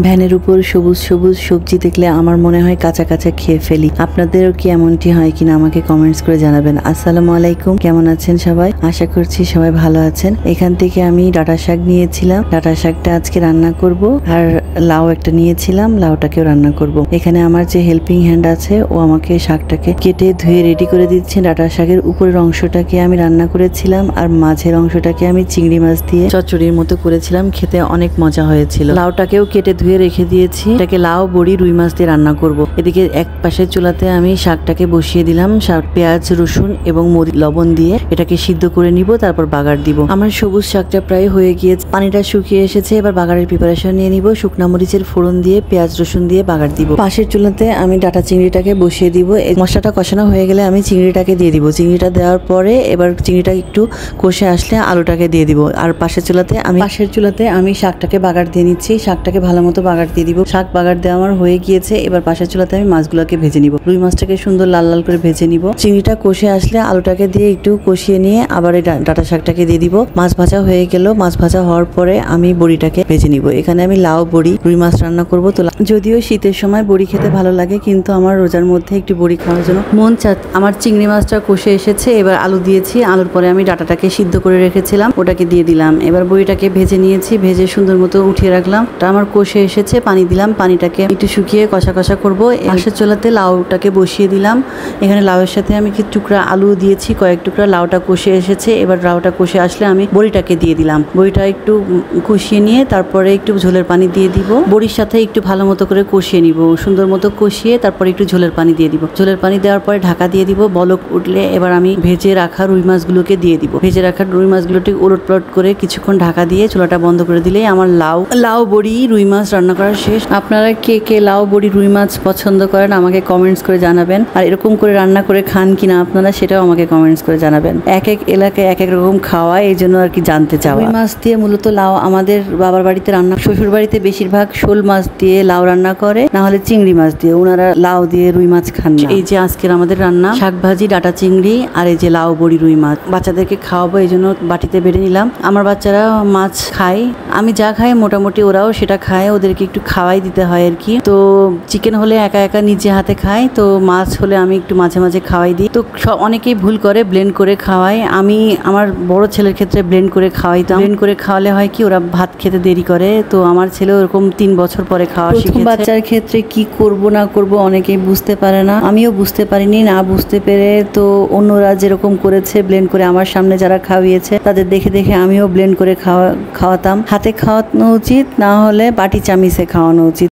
ভ্যানের উপর সবুজ সবুজ সবজি দেখলে আমার মনে হয় কাঁচা কাঁচা খেয়ে ফেলি। আপনাদেরও কি এমনটি হয় কিনা আমাকে কমেন্টস করে জানাবেন। আসসালামু আলাইকুম, কেমন আছেন সবাই? আশা করছি সবাই ভালো আছেন। এখান থেকে আমি ডাঁটা শাক নিয়েছিলাম, ডাঁটা শাকটা আজকে রান্না করব। আর লাউ একটা নিয়েছিলাম, লাউটাকেও রান্না করব। এখানে আমার যে হেল্পিং হ্যান্ড আছে ও আমাকে শাকটাকে কেটে ধুয়ে রেডি করে দিচ্ছে। ডাঁটা শাকের উপরের অংশটাকে আমি রান্না করেছিলাম আর মাঝের অংশটাকে আমি চিংড়ি মাছ দিয়ে চচ্চড়ির মতো করেছিলাম, খেতে অনেক মজা হয়েছিল। লাউটাকেও কেটে ধুয়ে রেখে দিয়েছি, এটাকে লাউ বড়ি রুই মাছ দিয়ে রান্না করব। এদিকে এক পাশের চুলাতে আমি শাকটাকে বসিয়ে দিলাম, পেঁয়াজ রসুন এবং লবণ দিয়ে এটাকে সিদ্ধ করে নিব, তারপর বাগার দিব। আমার সবুজ শাকটা প্রায় হয়ে গিয়েছে, পানিটা শুকিয়ে এসেছে। এবার বাগারের প্রিপারেশন নিয়ে নিব। শুকনা মরিচের ফোড়ন দিয়ে পেঁয়াজ রসুন দিয়ে বাগার দিব। পাশের চুলাতে আমি ডাটা চিংড়িটাকে বসিয়ে দিব। মশলাটা কষানো হয়ে গেলে আমি চিংড়িটাকে দিয়ে দিব। চিংড়িটা দেওয়ার পরে এবার চিংড়িটা একটু কষে আসলে আলুটাকে দিয়ে দিব। আর পাশের চুলাতে আমি শাকটাকে বাগার দিয়ে নিচ্ছি। শাকটাকে ভালো মতো বাগার দিয়ে দিব। শাক বাগার দেওয়া আমার হয়ে গিয়েছে। এবার পাশের চুলাতে আমি মাছগুলোকে ভেজে নিব। রুই মাছটাকে সুন্দর লাল লাল করে ভেজে নিব। চিংড়িটা কষে আসলে আলুটাকে দিয়ে একটু কষিয়ে নিয়ে আবার এই ডাটা শাকটাকে দিয়ে দিব। মাছ ভাজা হয়ে গেল। মাছ ভাজা হওয়ার পরে আমি বড়িটাকে ভেজে নিব। এখানে আমি লাউ বড়ি রুই মাছ রান্না করব। তো যদিও শীতের সময় বড়ি খেতে ভালো লাগে, কিন্তু আমার রোজার মধ্যে একটু বড়ি খাওয়ার জন্য মন চাচ্ছে। আমার চিংড়ি মাছটা কষে এসেছে, এবার আলু দিয়েছি। আলুর পরে আমি ডাটাটাকে সিদ্ধ করে রেখেছিলাম, ওটাকে দিয়ে দিলাম। এবার বড়িটাকে ভেজে নিয়েছি, ভেজে সুন্দর মতো উঠিয়ে রাখলাম। তা আমার কষে এসেছে, পানি দিলাম। পানিটাকে একটু শুকিয়ে কষা কষা করবো। পাশের চুলাতে লাউটাকে বসিয়ে দিলাম। এখানে লাউয়ের সাথে আমি কিছু টুকরা আলু দিয়েছি, কয়েক টুকরা। লাউটা কষে এসেছে, এবার লাউটা কষে আসলে আমি বড়িটাকে দিয়ে দিলাম। বড়িটা একটু কষিয়ে নিয়ে তারপরে একটু ঝোলের পানি দিয়ে দিব। বড়ির সাথে একটু ভালো মতো করে কষিয়ে নিব, সুন্দর মতো কষিয়ে তারপরে একটু ঝোলের পানি দিয়ে দিব। ঝোলের পানি দেওয়ার পরে ঢাকা দিয়ে দিব। বলক উঠলে এবার আমি ভেজে রাখা রুই মাছগুলোকে দিয়ে দিব। ভেজে রাখা রুই মাছগুলোকে উলট পালট করে কিছুক্ষণ ঢাকা দিয়ে চুলাটা বন্ধ করে দিলেই আমার লাউ বড়ি রুই মাছ রান্না করা শেষ। আপনারা কে কে লাউ বড়ি রুই মাছ পছন্দ করেন আমাকে কমেন্টস করে জানাবেন। আর এরকম করে রান্না করে খান কিনা আপনারা, সেটাও আমাকে কমেন্টস করে জানাবেন। এক এক এলাকায় এক এক রকম খাওয়া, এই জন্য আর কি জানতে চাওয়া। রুই মাছ দিয়ে মূলত লাউ আমাদের বাবার বাড়িতে রান্না, শ্বশুর বাড়িতে বেশিরভাগ শোল মাছ দিয়ে লাউ রান্না করে, না হলে চিংড়ি মাছ দিয়ে। ওনারা লাউ দিয়ে রুই মাছ খান না। এই যে আজকের আমাদের রান্না, শাক ভাজি, ডাটা চিংড়ি আর এই যে লাউ বড়ি রুই মাছ। বাচ্চাদেরকে খাওয়াবো, এই জন্য বাটিতে বেড়ে নিলাম। আমার বাচ্চারা মাছ খায়, আমি যা খাই মোটামুটি ওরাও সেটা খায়। ওদেরকে একটু খাওয়াই দিতে হয় আর কি। তো চিকেন হলে একা একা নিজে হাতে খায়, তো মাছ হলে আমি একটু মাঝে মাঝে খাওয়াই দিই। তো অনেকেই ভুল করে ব্লেন্ড করে খাওয়ায়। আমি আমার বড় ছেলের ক্ষেত্রে ব্লেন্ড করে খাওয়াইতাম। ব্লেন্ড করে খাওয়ালে হয় কি, ওরা ভাত খেতে দেরি করে। তো আমার ছেলে ওরকম 3 বছর পরে খাওয়া শিখেছে। বাচ্চার ক্ষেত্রে কি করব না করব অনেকেই বুঝতে পারে না, আমিও বুঝতে পারিনি। না বুঝতে পেরে তো অন্যরা যেরকম করেছে ব্লেন্ড করে আমার সামনে যারা খাওয়িয়েছে তাদের দেখে দেখে আমিও ব্লেন্ড করে খাওয়াতাম। হাতে খাওয়ানো উচিত, না হলে বাটি চামিচে খাওয়ানো উচিত।